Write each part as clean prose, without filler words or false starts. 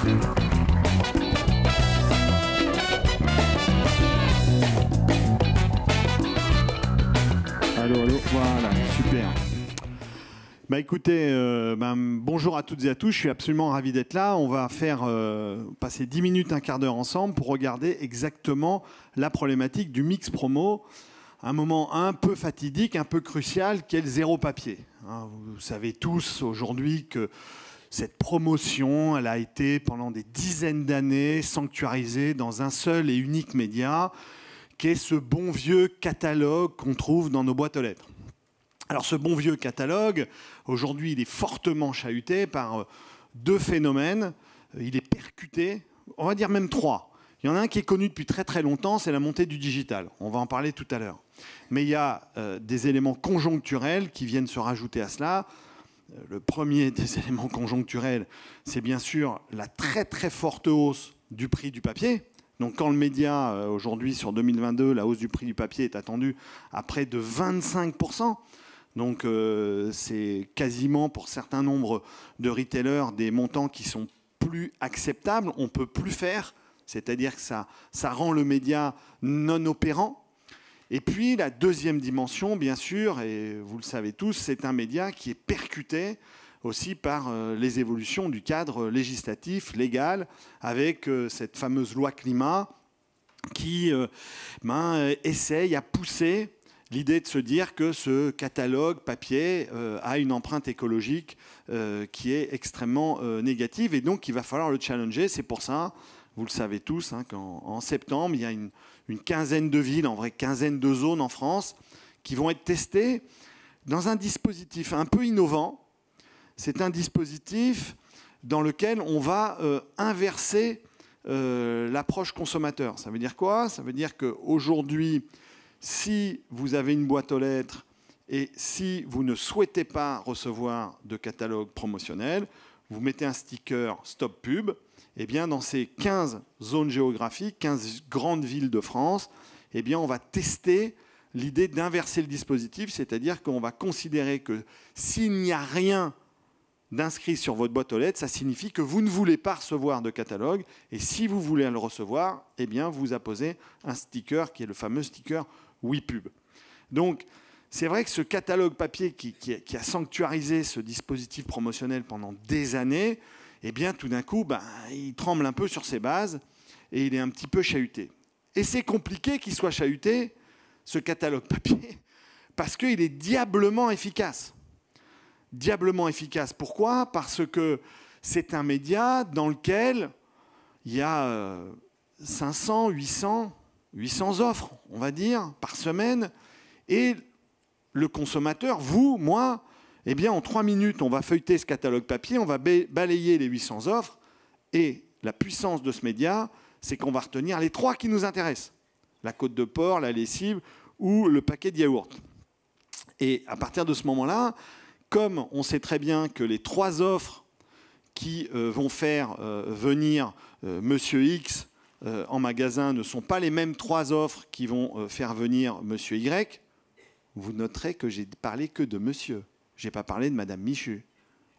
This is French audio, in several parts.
Allô, allô, voilà, super. Bah écoutez, bonjour à toutes et à tous, je suis absolument ravi d'être là. On va faire passer 10 minutes, un quart d'heure ensemble pour regarder exactement la problématique du mix promo. Un moment un peu fatidique, un peu crucial, qui est le zéro papier. Hein, vous savez tous aujourd'hui que cette promotion, elle a été pendant des dizaines d'années sanctuarisée dans un seul et unique média, qui est ce bon vieux catalogue qu'on trouve dans nos boîtes aux lettres. Alors ce bon vieux catalogue, aujourd'hui, il est fortement chahuté par deux phénomènes. Il est percuté, on va dire même trois. Il y en a un qui est connu depuis très très longtemps, c'est la montée du digital. On va en parler tout à l'heure. Mais il y a des éléments conjoncturels qui viennent se rajouter à cela. Le premier des éléments conjoncturels, c'est bien sûr la très très forte hausse du prix du papier. Donc quand le média, aujourd'hui sur 2022, la hausse du prix du papier est attendue à près de 25%. Donc c'est quasiment pour certains nombres de retailers des montants qui sont plus acceptables. On ne peut plus faire, c'est-à-dire que ça rend le média non opérant. Et puis la deuxième dimension, bien sûr, et vous le savez tous, c'est un média qui est percuté aussi par les évolutions du cadre législatif, légal, avec cette fameuse loi climat qui essaye à pousser l'idée de se dire que ce catalogue papier a une empreinte écologique qui est extrêmement négative et donc il va falloir le challenger. C'est pour ça, vous le savez tous, hein, qu'en septembre, il y a une quinzaine de villes, en vrai quinzaine de zones en France, qui vont être testées dans un dispositif un peu innovant. C'est un dispositif dans lequel on va inverser l'approche consommateur. Ça veut dire quoi? Ça veut dire qu'aujourd'hui, si vous avez une boîte aux lettres et si vous ne souhaitez pas recevoir de catalogue promotionnel, vous mettez un sticker Stop Pub. Eh bien, dans ces 15 zones géographiques, 15 grandes villes de France, eh bien, on va tester l'idée d'inverser le dispositif, c'est-à-dire qu'on va considérer que s'il n'y a rien d'inscrit sur votre boîte aux lettres, ça signifie que vous ne voulez pas recevoir de catalogue. Et si vous voulez le recevoir, eh bien, vous apposez un sticker qui est le fameux sticker WePub. Donc, c'est vrai que ce catalogue papier qui a sanctuarisé ce dispositif promotionnel pendant des années, eh bien, tout d'un coup, il tremble un peu sur ses bases et il est un petit peu chahuté. Et c'est compliqué qu'il soit chahuté, ce catalogue papier, parce qu'il est diablement efficace. Diablement efficace. Pourquoi? Parce que c'est un média dans lequel il y a 500, 800 offres, on va dire, par semaine. Et le consommateur, vous, moi, eh bien, en 3 minutes, on va feuilleter ce catalogue papier, on va balayer les 800 offres. Et la puissance de ce média, c'est qu'on va retenir les 3 qui nous intéressent. La côte de porc, la lessive ou le paquet de yaourt. Et à partir de ce moment-là, comme on sait très bien que les 3 offres qui vont faire venir Monsieur X en magasin ne sont pas les mêmes 3 offres qui vont faire venir Monsieur Y, vous noterez que j'ai parlé que de Monsieur. Je n'ai pas parlé de Madame Michu.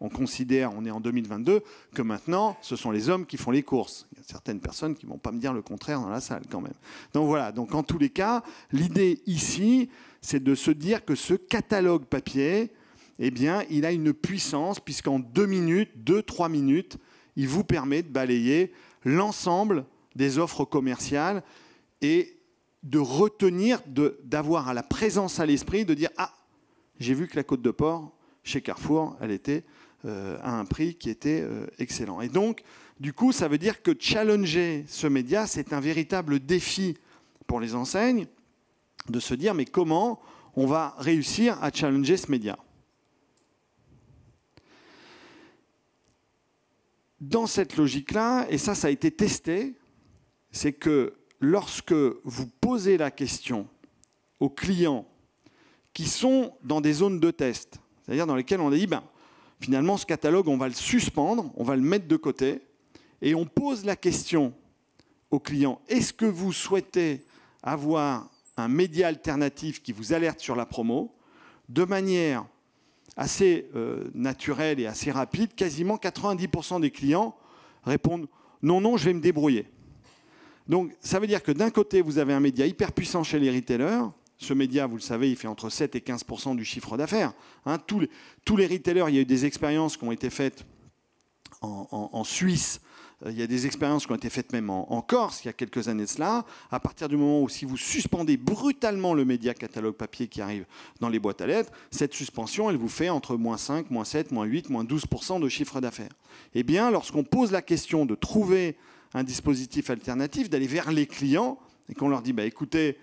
On considère, on est en 2022, que maintenant, ce sont les hommes qui font les courses. Il y a certaines personnes qui ne vont pas me dire le contraire dans la salle quand même. Donc voilà, donc en tous les cas, l'idée ici, c'est de se dire que ce catalogue papier, eh bien, il a une puissance, puisqu'en 2 minutes, 2-3 minutes, il vous permet de balayer l'ensemble des offres commerciales et de retenir, d'avoir à la présence à l'esprit, de dire « Ah, j'ai vu que la côte de porc, chez Carrefour, elle était à un prix qui était excellent. » Et donc, du coup, ça veut dire que challenger ce média, c'est un véritable défi pour les enseignes, de se dire « Mais comment on va réussir à challenger ce média ?» Dans cette logique-là, et ça a été testé, c'est que lorsque vous posez la question aux clients qui sont dans des zones de test, c'est-à-dire dans lesquelles on a dit, finalement, ce catalogue, on va le suspendre, on va le mettre de côté, et on pose la question aux clients, est-ce que vous souhaitez avoir un média alternatif qui vous alerte sur la promo, de manière assez naturelle et assez rapide, quasiment 90% des clients répondent non, non, je vais me débrouiller. Donc ça veut dire que d'un côté, vous avez un média hyper puissant chez les retailers. Ce média, vous le savez, il fait entre 7 et 15% du chiffre d'affaires. Hein, tous les retailers, il y a eu des expériences qui ont été faites en Suisse. Il y a des expériences qui ont été faites même en Corse il y a quelques années de cela. À partir du moment où si vous suspendez brutalement le média catalogue papier qui arrive dans les boîtes à lettres, cette suspension, elle vous fait entre -5, -7, -8, -12% de chiffre d'affaires. Eh bien, lorsqu'on pose la question de trouver un dispositif alternatif, d'aller vers les clients et qu'on leur dit écoutez,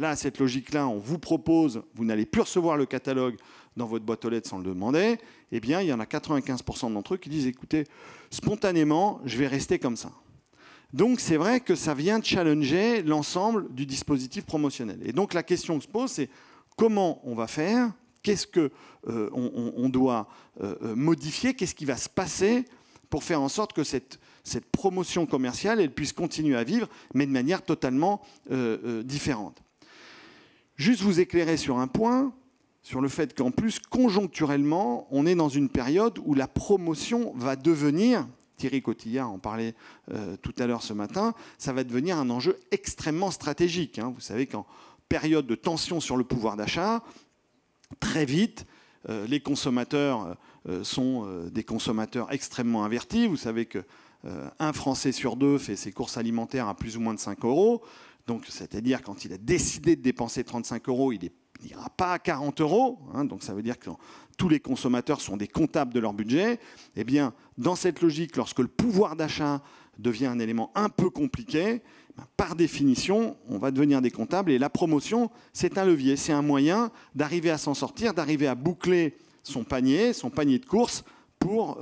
là, cette logique-là, on vous propose, vous n'allez plus recevoir le catalogue dans votre boîte aux lettres sans le demander, eh bien, il y en a 95% d'entre eux qui disent écoutez, spontanément, je vais rester comme ça. Donc, c'est vrai que ça vient challenger l'ensemble du dispositif promotionnel. Et donc, la question que se pose, c'est comment on va faire? Qu'est-ce qu'on doit modifier? Qu'est-ce qui va se passer pour faire en sorte que cette promotion commerciale, elle puisse continuer à vivre, mais de manière totalement différente. Juste vous éclairer sur un point, sur le fait qu'en plus, conjoncturellement, on est dans une période où la promotion va devenir, Thierry Cotillard en parlait tout à l'heure ce matin, ça va devenir un enjeu extrêmement stratégique. Hein. Vous savez qu'en période de tension sur le pouvoir d'achat, très vite, les consommateurs sont des consommateurs extrêmement avertis. Vous savez que un Français sur deux fait ses courses alimentaires à plus ou moins de 5 €. Donc, c'est-à-dire quand il a décidé de dépenser 35 €, il n'ira pas à 40 €. Hein, donc, ça veut dire que tous les consommateurs sont des comptables de leur budget. Eh bien, dans cette logique, lorsque le pouvoir d'achat devient un élément un peu compliqué, par définition, on va devenir des comptables. Et la promotion, c'est un levier, c'est un moyen d'arriver à s'en sortir, d'arriver à boucler son panier de courses pour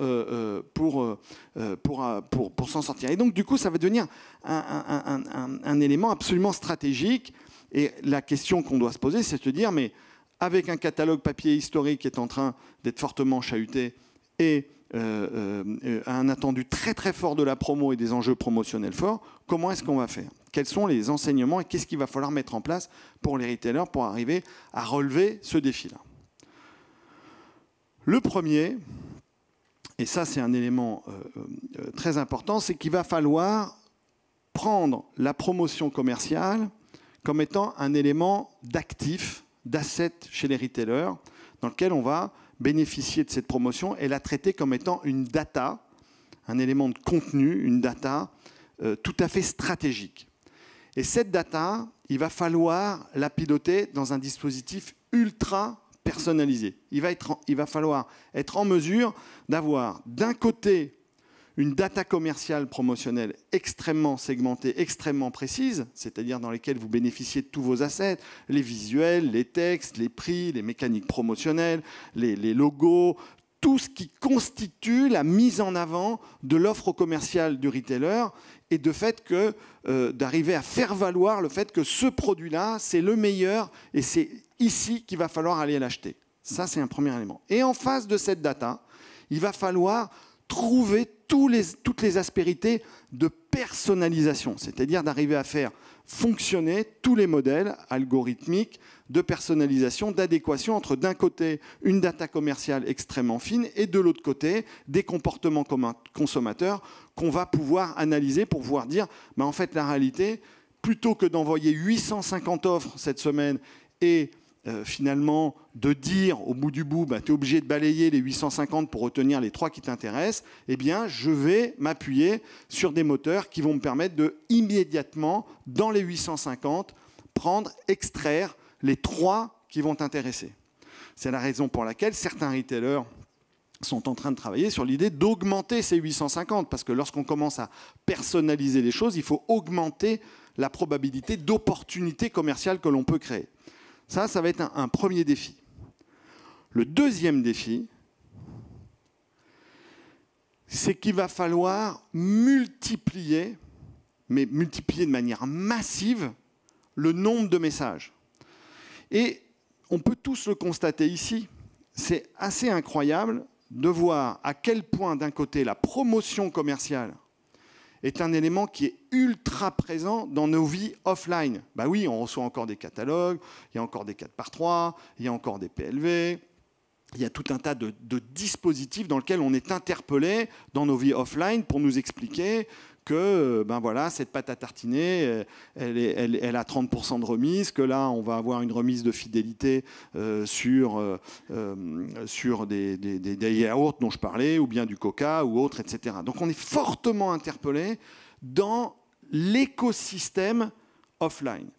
s'en sortir. Et donc, du coup, ça va devenir un élément absolument stratégique. Et la question qu'on doit se poser, c'est de se dire, mais avec un catalogue papier historique qui est en train d'être fortement chahuté et un attendu très très fort de la promo et des enjeux promotionnels forts, comment est-ce qu'on va faire? Quels sont les enseignements et qu'est-ce qu'il va falloir mettre en place pour les retailers pour arriver à relever ce défi-là? Le premier, et ça c'est un élément très important, c'est qu'il va falloir prendre la promotion commerciale comme étant un élément d'actif, d'asset chez les retailers, dans lequel on va bénéficier de cette promotion et la traiter comme étant une data, un élément de contenu, une data tout à fait stratégique. Et cette data, il va falloir la piloter dans un dispositif ultra personnalisé. Il va falloir être en mesure d'avoir d'un côté une data commerciale promotionnelle extrêmement segmentée, extrêmement précise, c'est-à-dire dans lesquelles vous bénéficiez de tous vos assets, les visuels, les textes, les prix, les mécaniques promotionnelles, les logos, tout ce qui constitue la mise en avant de l'offre commerciale du retailer et de fait que d'arriver à faire valoir le fait que ce produit-là, c'est le meilleur et c'est ici qu'il va falloir aller l'acheter. Ça, c'est un premier élément. Et en face de cette data, il va falloir trouver toutes les aspérités de personnalisation, c'est-à-dire d'arriver à faire fonctionner tous les modèles algorithmiques de personnalisation, d'adéquation entre d'un côté une data commerciale extrêmement fine et de l'autre côté des comportements consommateurs qu'on va pouvoir analyser pour pouvoir dire en fait la réalité, plutôt que d'envoyer 850 offres cette semaine et finalement de dire au bout du bout, tu es obligé de balayer les 850 pour retenir les 3 qui t'intéressent, eh bien, je vais m'appuyer sur des moteurs qui vont me permettre de immédiatement, dans les 850, extraire les 3 qui vont t'intéresser. C'est la raison pour laquelle certains retailers sont en train de travailler sur l'idée d'augmenter ces 850, parce que lorsqu'on commence à personnaliser les choses, il faut augmenter la probabilité d'opportunités commerciales que l'on peut créer. Ça va être un premier défi. Le deuxième défi, c'est qu'il va falloir multiplier, mais multiplier de manière massive, le nombre de messages. Et on peut tous le constater ici. C'est assez incroyable de voir à quel point, d'un côté, la promotion commerciale est un élément qui est ultra présent dans nos vies offline. Oui, on reçoit encore des catalogues, il y a encore des 4x3, il y a encore des PLV, il y a tout un tas de dispositifs dans lesquels on est interpellé dans nos vies offline pour nous expliquer que ben voilà, cette pâte à tartiner, elle a 30% de remise, que là, on va avoir une remise de fidélité sur des yaourts dont je parlais, ou bien du coca, ou autre, etc. Donc on est fortement interpellé dans l'écosystème offline.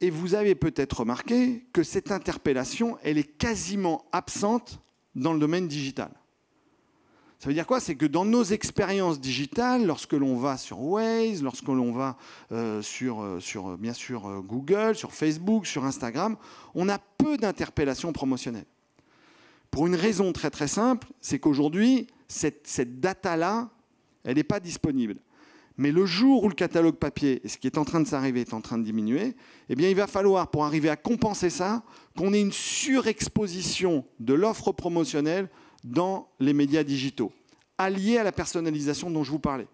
Et vous avez peut-être remarqué que cette interpellation, elle est quasiment absente dans le domaine digital. Ça veut dire quoi? C'est que dans nos expériences digitales, lorsque l'on va sur Waze, lorsque l'on va sur bien sûr Google, sur Facebook, sur Instagram, on a peu d'interpellations promotionnelles. Pour une raison très très simple, c'est qu'aujourd'hui, cette data-là, elle n'est pas disponible. Mais le jour où le catalogue papier, et ce qui est en train de s'arriver, est en train de diminuer, eh bien, il va falloir, pour arriver à compenser ça, qu'on ait une surexposition de l'offre promotionnelle dans les médias digitaux, alliés à la personnalisation dont je vous parlais.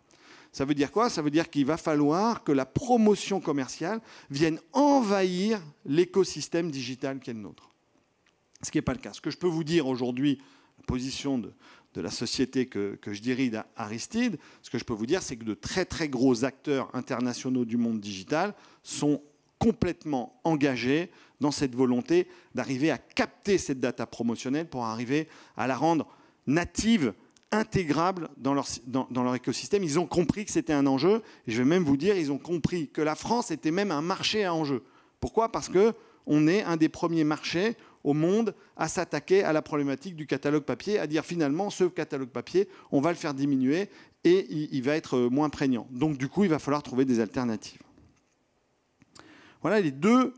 Ça veut dire quoi? Ça veut dire qu'il va falloir que la promotion commerciale vienne envahir l'écosystème digital qui est le nôtre. Ce qui n'est pas le cas. Ce que je peux vous dire aujourd'hui, la position de la société que je dirige à Aristide, ce que je peux vous dire, c'est que de très très gros acteurs internationaux du monde digital sont complètement engagés dans cette volonté d'arriver à capter cette data promotionnelle pour arriver à la rendre native, intégrable dans leur écosystème. Ils ont compris que c'était un enjeu, et je vais même vous dire, ils ont compris que la France était même un marché à enjeu. Pourquoi? Parce qu'on est un des premiers marchés au monde à s'attaquer à la problématique du catalogue papier, à dire finalement ce catalogue papier, on va le faire diminuer et il va être moins prégnant. Donc du coup, il va falloir trouver des alternatives. Voilà les deux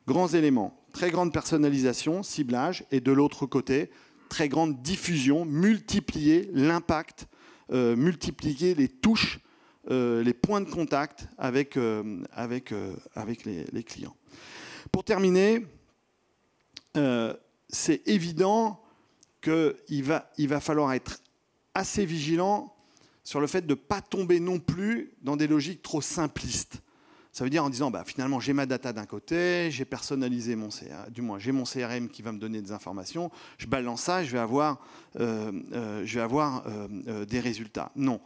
grands éléments. Très grande personnalisation, ciblage, et de l'autre côté, très grande diffusion, multiplier l'impact, multiplier les touches, les points de contact avec les clients. Pour terminer, c'est évident qu'il va falloir être assez vigilant sur le fait de ne pas tomber non plus dans des logiques trop simplistes. Ça veut dire en disant, bah, finalement, j'ai ma data d'un côté, j'ai personnalisé mon CRM, du moins, j'ai mon CRM qui va me donner des informations, je balance ça, je vais avoir des résultats. Non.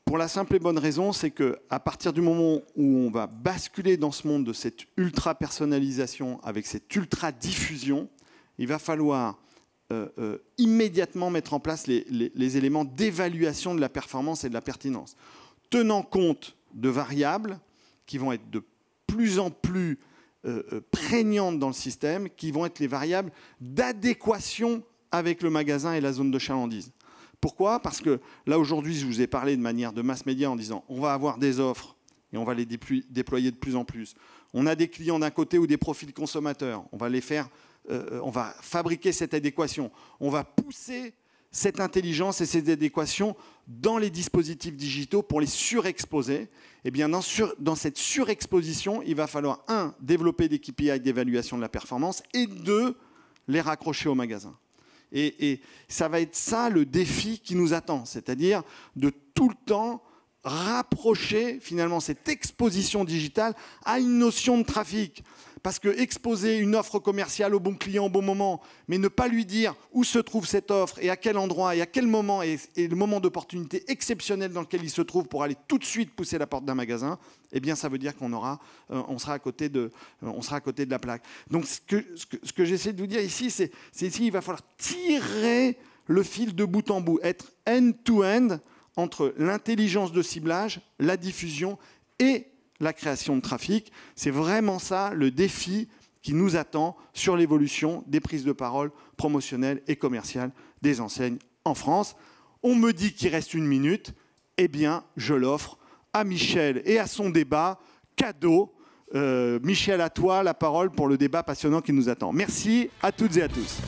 Pour la simple et bonne raison, c'est qu'à partir du moment où on va basculer dans ce monde de cette ultra-personnalisation avec cette ultra-diffusion, il va falloir immédiatement mettre en place les éléments d'évaluation de la performance et de la pertinence, tenant compte de variables qui vont être de plus en plus prégnantes dans le système, qui vont être les variables d'adéquation avec le magasin et la zone de chalandise. Pourquoi? Parce que là, aujourd'hui, je vous ai parlé de manière de mass média en disant on va avoir des offres et on va les déployer de plus en plus. On a des clients d'un côté ou des profils consommateurs. On va les faire, on va fabriquer cette adéquation. On va pousser cette intelligence et cette adéquation dans les dispositifs digitaux pour les surexposer. Eh bien, dans cette surexposition, il va falloir, 1, développer des KPI d'évaluation de la performance, et 2, les raccrocher au magasin. Et ça va être ça le défi qui nous attend, c'est-à-dire de tout le temps rapprocher finalement cette exposition digitale à une notion de trafic. Parce que exposer une offre commerciale au bon client au bon moment, mais ne pas lui dire où se trouve cette offre et à quel endroit et à quel moment et le moment d'opportunité exceptionnel dans lequel il se trouve pour aller tout de suite pousser la porte d'un magasin, eh bien ça veut dire qu'on sera à côté de la plaque. Donc ce que j'essaie de vous dire ici, c'est ici il va falloir tirer le fil de bout en bout, être end-to-end entre l'intelligence de ciblage, la diffusion et la création de trafic. C'est vraiment ça le défi qui nous attend sur l'évolution des prises de parole promotionnelles et commerciales des enseignes en France. On me dit qu'il reste 1 minute, eh bien je l'offre à Michel et à son débat, cadeau. Michel, à toi la parole pour le débat passionnant qui nous attend. Merci à toutes et à tous.